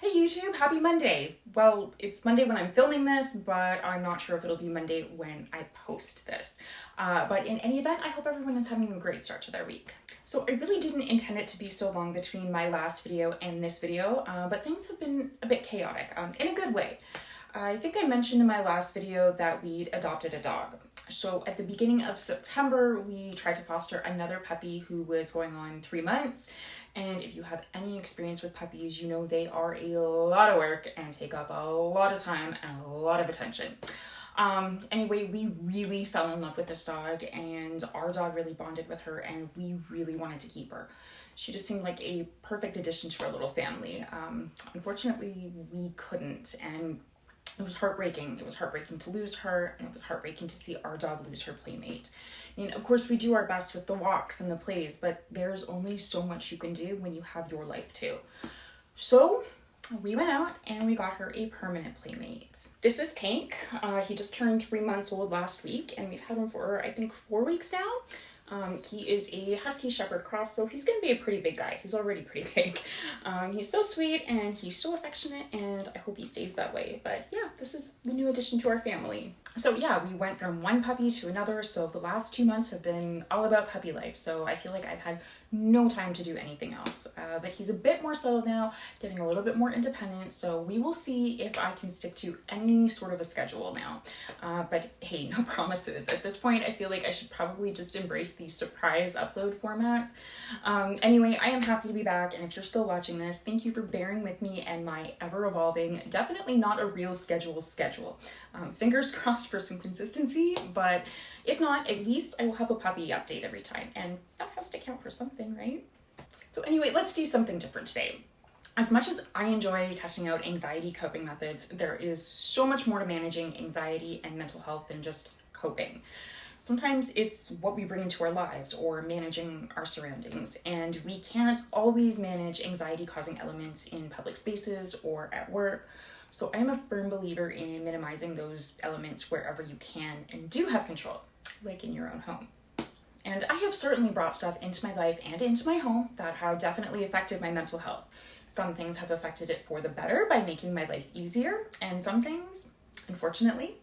Hey YouTube, happy Monday. Well, it's Monday when I'm filming this, but I'm not sure if it'll be Monday when I post this. But in any event, I hope everyone is having a great start to their week. So I really didn't intend it to be so long between my last video and this video, but things have been a bit chaotic, in a good way. I think I mentioned in my last video that we'd adopted a dog. So at the beginning of September, we tried to foster another puppy who was going on 3 months. And if you have any experience with puppies, you know they are a lot of work and take up a lot of time and a lot of attention. Anyway, we really fell in love with this dog, and our dog really bonded with her, and we really wanted to keep her. She just seemed like a perfect addition to our little family. Unfortunately, we couldn't, and it was heartbreaking. It was heartbreaking to lose her, and it was heartbreaking to see our dog lose her playmate. I mean, of course, we do our best with the walks and the plays, but there's only so much you can do when you have your life too. So we went out and we got her a permanent playmate. This is Tank. He just turned 3 months old last week, and we've had him for, I think, 4 weeks now. He is a Husky Shepherd cross, so he's gonna be a pretty big guy. He's already pretty big. He's so sweet and he's so affectionate, and I hope he stays that way. But yeah, this is the new addition to our family. So yeah, we went from one puppy to another, so the last 2 months have been all about puppy life, so I feel like I've had no time to do anything else. But he's a bit more settled now, getting a little bit more independent, so we will see if I can stick to any sort of a schedule now. But hey, no promises. At this point, I feel like I should probably just embrace the surprise upload format. Anyway, I am happy to be back, and if you're still watching this, thank you for bearing with me and my ever-evolving, definitely not a real schedule. Fingers crossed for some consistency, but if not, at least I will have a puppy update every time, and that has to count for something, right? So anyway, let's do something different today. As much as I enjoy testing out anxiety coping methods, there is so much more to managing anxiety and mental health than just coping. Sometimes it's what we bring into our lives or managing our surroundings, and we can't always manage anxiety-causing elements in public spaces or at work. So I am a firm believer in minimizing those elements wherever you can and do have control, like in your own home. And I have certainly brought stuff into my life and into my home that have definitely affected my mental health. Some things have affected it for the better by making my life easier, and some things, unfortunately,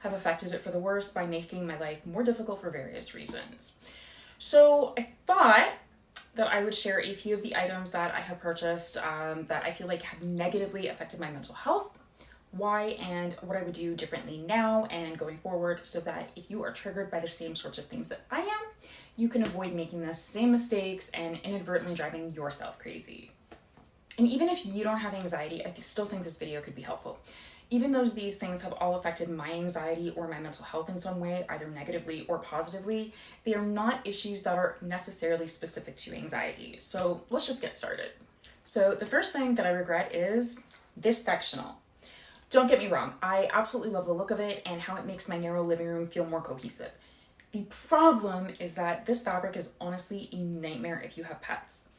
have affected it for the worse by making my life more difficult for various reasons. So I thought that I would share a few of the items that I have purchased that I feel like have negatively affected my mental health, why, and what I would do differently now and going forward, so that if you are triggered by the same sorts of things that I am, you can avoid making the same mistakes and inadvertently driving yourself crazy. And even if you don't have anxiety, I still think this video could be helpful. Even though these things have all affected my anxiety or my mental health in some way, either negatively or positively, they are not issues that are necessarily specific to anxiety. So let's just get started. So the first thing that I regret is this sectional. Don't get me wrong, I absolutely love the look of it and how it makes my narrow living room feel more cohesive. The problem is that this fabric is honestly a nightmare if you have pets.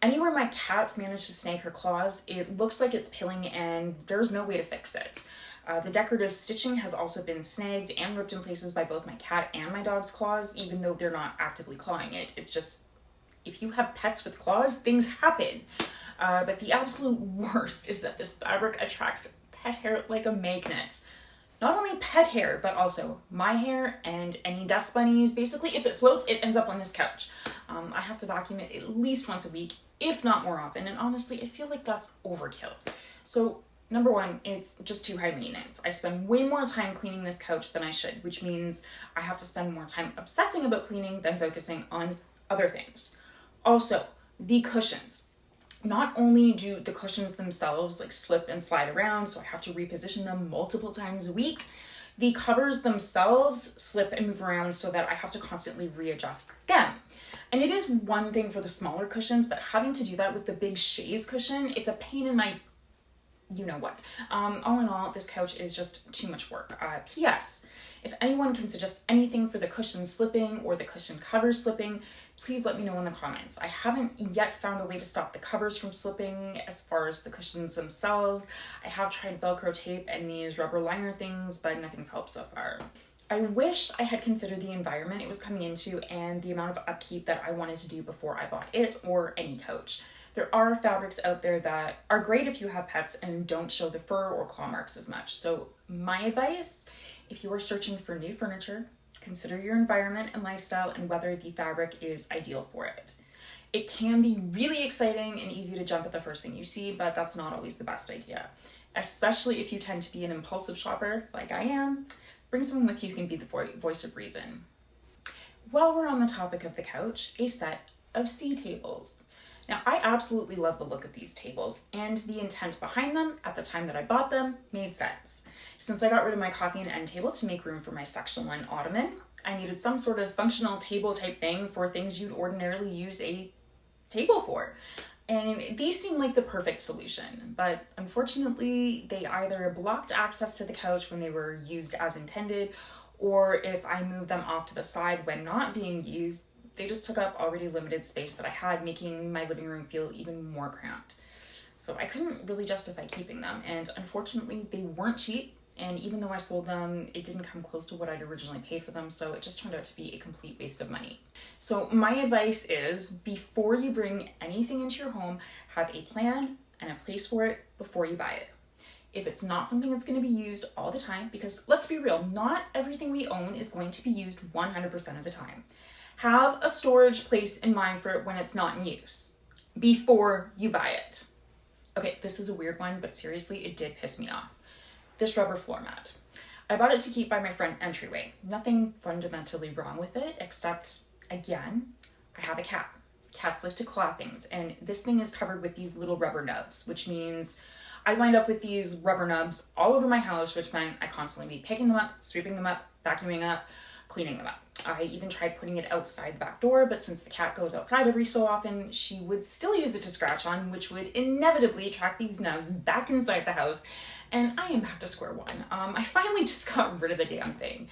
Anywhere my cats manage to snag her claws, it looks like it's pilling, and there's no way to fix it. The decorative stitching has also been snagged and ripped in places by both my cat and my dog's claws, even though they're not actively clawing it. It's just, if you have pets with claws, things happen. But the absolute worst is that this fabric attracts pet hair like a magnet. Not only pet hair, but also my hair and any dust bunnies. Basically, if it floats, it ends up on this couch. I have to vacuum it at least once a week, if not more often, and honestly, I feel like that's overkill. So, number one, it's just too high maintenance. I spend way more time cleaning this couch than I should, which means I have to spend more time obsessing about cleaning than focusing on other things. Also, the cushions. Not only do the cushions themselves like slip and slide around, so I have to reposition them multiple times a week, the covers themselves slip and move around so that I have to constantly readjust them. And it is one thing for the smaller cushions, but having to do that with the big chaise cushion, it's a pain in my you-know-what. All in all, this couch is just too much work. P.S. If anyone can suggest anything for the cushion slipping or the cushion covers slipping, please let me know in the comments. I haven't yet found a way to stop the covers from slipping as far as the cushions themselves. I have tried Velcro tape and these rubber liner things, but nothing's helped so far. I wish I had considered the environment it was coming into and the amount of upkeep that I wanted to do before I bought it or any couch. There are fabrics out there that are great if you have pets and don't show the fur or claw marks as much. So my advice, if you are searching for new furniture, consider your environment and lifestyle and whether the fabric is ideal for it. It can be really exciting and easy to jump at the first thing you see, but that's not always the best idea. Especially if you tend to be an impulsive shopper like I am, bring someone with you who can be the voice of reason. While we're on the topic of the couch, a set of C tables. Now, I absolutely love the look of these tables, and the intent behind them at the time that I bought them made sense. Since I got rid of my coffee and end table to make room for my sectional and ottoman, I needed some sort of functional table type thing for things you'd ordinarily use a table for. And these seem like the perfect solution, but unfortunately, they either blocked access to the couch when they were used as intended, or if I moved them off to the side when not being used, they just took up already limited space that I had, making my living room feel even more cramped. So I couldn't really justify keeping them, and unfortunately, they weren't cheap. And even though I sold them, it didn't come close to what I'd originally paid for them, so it just turned out to be a complete waste of money. So my advice is, before you bring anything into your home, have a plan and a place for it before you buy it. If it's not something that's going to be used all the time, because let's be real, not everything we own is going to be used 100% of the time. Have a storage place in mind for it when it's not in use, before you buy it. Okay, this is a weird one, but seriously, it did piss me off. This rubber floor mat. I bought it to keep by my front entryway. Nothing fundamentally wrong with it, except, again, I have a cat. Cats like to claw things, and this thing is covered with these little rubber nubs, which means I wind up with these rubber nubs all over my house, which meant I constantly be picking them up, sweeping them up, vacuuming up, cleaning them up. I even tried putting it outside the back door, but since the cat goes outside every so often, she would still use it to scratch on, which would inevitably attract these nubs back inside the house, and I am back to square one. I finally just got rid of the damn thing.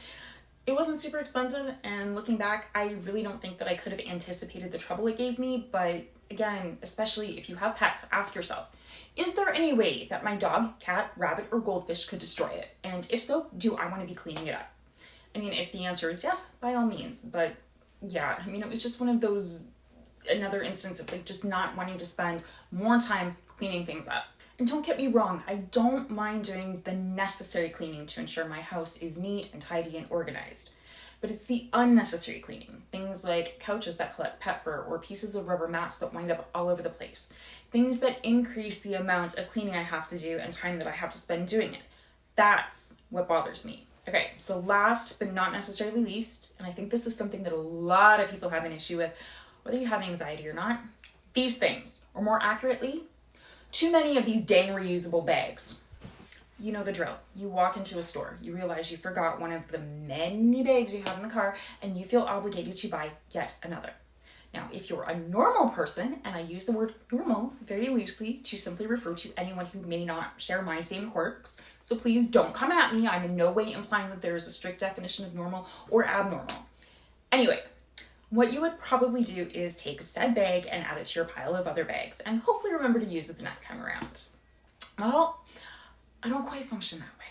It wasn't super expensive, and looking back, I really don't think that I could have anticipated the trouble it gave me, but again, especially if you have pets, ask yourself, is there any way that my dog, cat, rabbit, or goldfish could destroy it? And if so, do I want to be cleaning it up? I mean, if the answer is yes, by all means, but yeah, I mean, it was just one of those, another instance of like just not wanting to spend more time cleaning things up. And don't get me wrong, I don't mind doing the necessary cleaning to ensure my house is neat and tidy and organized. But it's the unnecessary cleaning, things like couches that collect pet fur or pieces of rubber mats that wind up all over the place. Things that increase the amount of cleaning I have to do and time that I have to spend doing it. That's what bothers me. Okay, so last but not necessarily least, and I think this is something that a lot of people have an issue with, whether you have anxiety or not, these things, or more accurately, too many of these dang reusable bags. You know the drill. You walk into a store, you realize you forgot one of the many bags you have in the car, and you feel obligated to buy yet another. Now, if you're a normal person, and I use the word normal very loosely to simply refer to anyone who may not share my same quirks, so please don't come at me. I'm in no way implying that there is a strict definition of normal or abnormal. Anyway, what you would probably do is take said bag and add it to your pile of other bags, and hopefully remember to use it the next time around. Well, I don't quite function that way.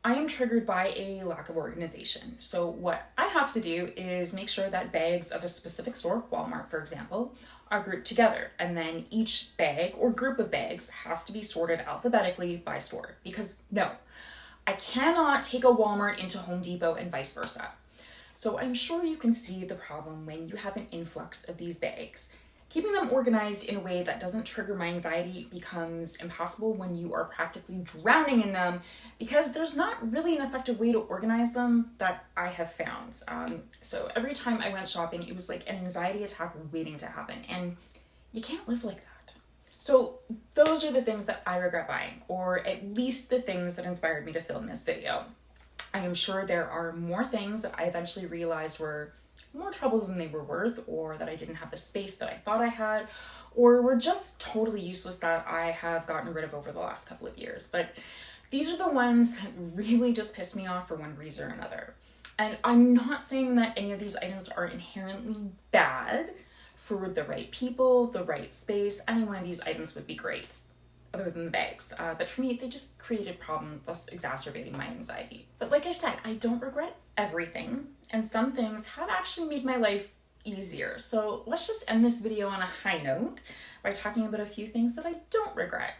I am triggered by a lack of organization. So what I have to do is make sure that bags of a specific store, Walmart for example, are grouped together. And then each bag or group of bags has to be sorted alphabetically by store. Because no, I cannot take a Walmart into Home Depot and vice versa. So I'm sure you can see the problem when you have an influx of these bags. Keeping them organized in a way that doesn't trigger my anxiety becomes impossible when you are practically drowning in them, because there's not really an effective way to organize them that I have found. So every time I went shopping, it was like an anxiety attack waiting to happen, and you can't live like that. So those are the things that I regret buying, or at least the things that inspired me to film this video. I am sure there are more things that I eventually realized were more trouble than they were worth, or that I didn't have the space that I thought I had, or were just totally useless that I have gotten rid of over the last couple of years. But these are the ones that really just piss me off for one reason or another. And I'm not saying that any of these items are inherently bad. For the right people, the right space, any one of these items would be great, other than the bags. But for me, they just created problems, thus exacerbating my anxiety. But like I said, I don't regret everything. And some things have actually made my life easier. So let's just end this video on a high note by talking about a few things that I don't regret.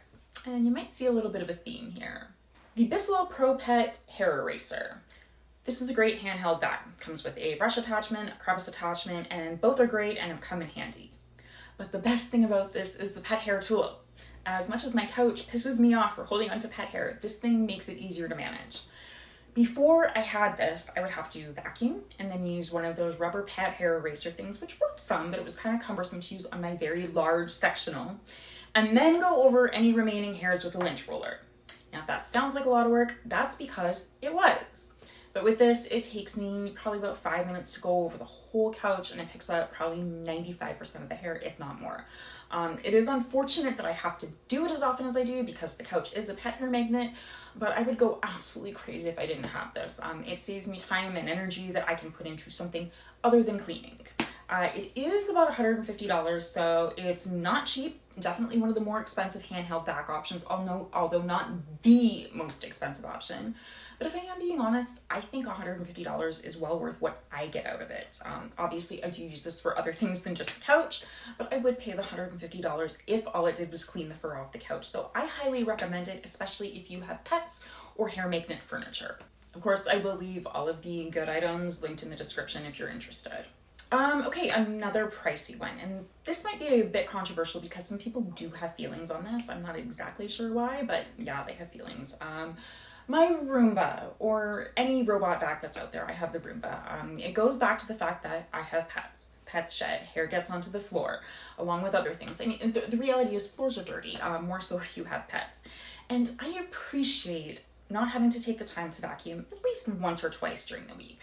And you might see a little bit of a theme here. The Bissell Pro Pet Hair Eraser. This is a great handheld bag. Comes with a brush attachment, a crevice attachment, and both are great and have come in handy. But the best thing about this is the pet hair tool. As much as my couch pisses me off for holding onto pet hair, this thing makes it easier to manage. Before I had this, I would have to vacuum and then use one of those rubber pet hair eraser things, which worked some, but it was kind of cumbersome to use on my very large sectional, and then go over any remaining hairs with a lint roller. Now, if that sounds like a lot of work, that's because it was. But with this, it takes me probably about 5 minutes to go over the whole couch, and it picks up probably 95% of the hair, if not more. It is unfortunate that I have to do it as often as I do because the couch is a pet hair magnet, but I would go absolutely crazy if I didn't have this. It saves me time and energy that I can put into something other than cleaning. It is about $150, so it's not cheap. Definitely one of the more expensive handheld bag options, although not the most expensive option. But if I am being honest, I think $150 is well worth what I get out of it. Obviously, I do use this for other things than just the couch, but I would pay the $150 if all it did was clean the fur off the couch. So I highly recommend it, especially if you have pets or hair magnet furniture. Of course, I will leave all of the good items linked in the description if you're interested. Okay, another pricey one, and this might be a bit controversial because some people do have feelings on this. I'm not exactly sure why, but yeah, they have feelings. My Roomba, or any robot vac that's out there, I have the Roomba. It goes back to the fact that I have pets. Pets shed, hair gets onto the floor, along with other things. I mean, the reality is floors are dirty, more so if you have pets. And I appreciate not having to take the time to vacuum at least once or twice during the week.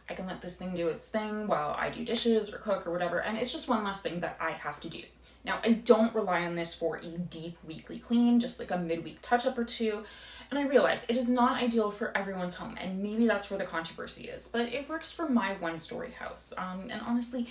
I can let this thing do its thing while I do dishes or cook or whatever, and it's just one less thing that I have to do. Now, I don't rely on this for a deep weekly clean, just like a midweek touch-up or two, and I realize it is not ideal for everyone's home, and maybe that's where the controversy is, but it works for my one-story house, and honestly,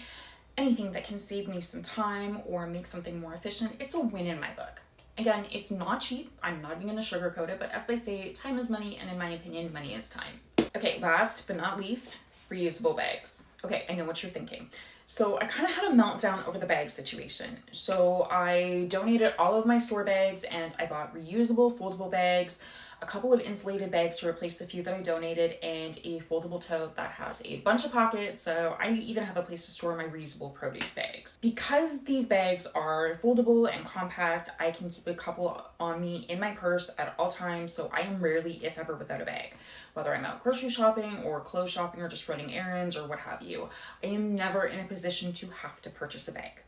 anything that can save me some time or make something more efficient, it's a win in my book. Again, it's not cheap, I'm not even going to sugarcoat it, but as they say, time is money, and in my opinion, money is time. Okay, last but not least, reusable bags. Okay, I know what you're thinking. So I kind of had a meltdown over the bag situation. So I donated all of my store bags and I bought reusable foldable bags, a couple of insulated bags to replace the few that I donated, and a foldable tote that has a bunch of pockets, so I even have a place to store my reusable produce bags. Because these bags are foldable and compact, I can keep a couple on me in my purse at all times, so I am rarely, if ever, without a bag. Whether I'm out grocery shopping or clothes shopping or just running errands or what have you, I am never in a position to have to purchase a bag.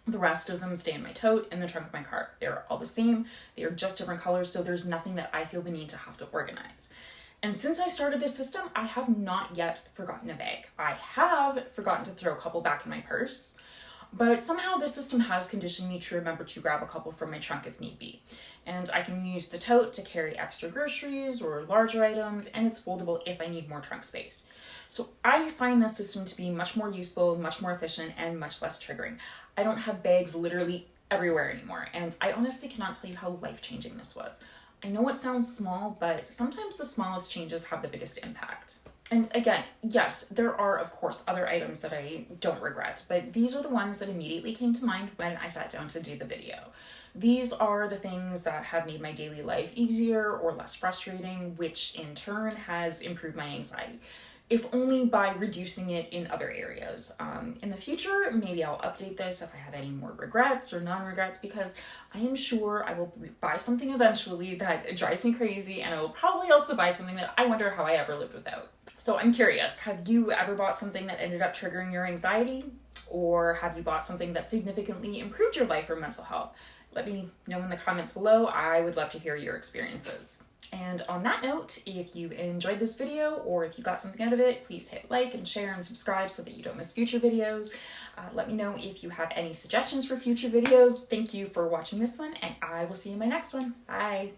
The rest of them stay in my tote in the trunk of my car. They're all the same. They are just different colors, so there's nothing that I feel the need to have to organize. And since I started this system, I have not yet forgotten a bag. I have forgotten to throw a couple back in my purse, but somehow this system has conditioned me to remember to grab a couple from my trunk if need be. And I can use the tote to carry extra groceries or larger items, and it's foldable if I need more trunk space. So I find this system to be much more useful, much more efficient, and much less triggering. I don't have bags literally everywhere anymore, and I honestly cannot tell you how life-changing this was. I know it sounds small, but sometimes the smallest changes have the biggest impact. And again, yes, there are of course other items that I don't regret, but these are the ones that immediately came to mind when I sat down to do the video. These are the things that have made my daily life easier or less frustrating, which in turn has improved my anxiety, if only by reducing it in other areas. In the future, maybe I'll update this if I have any more regrets or non-regrets, because I am sure I will buy something eventually that drives me crazy, and I will probably also buy something that I wonder how I ever lived without. So I'm curious, have you ever bought something that ended up triggering your anxiety? Or have you bought something that significantly improved your life or mental health? Let me know in the comments below. I would love to hear your experiences. And on that note, if you enjoyed this video or if you got something out of it, please hit like and share and subscribe so that you don't miss future videos. Let me know if you have any suggestions for future videos. Thank you for watching this one, and I will see you in my next one. Bye!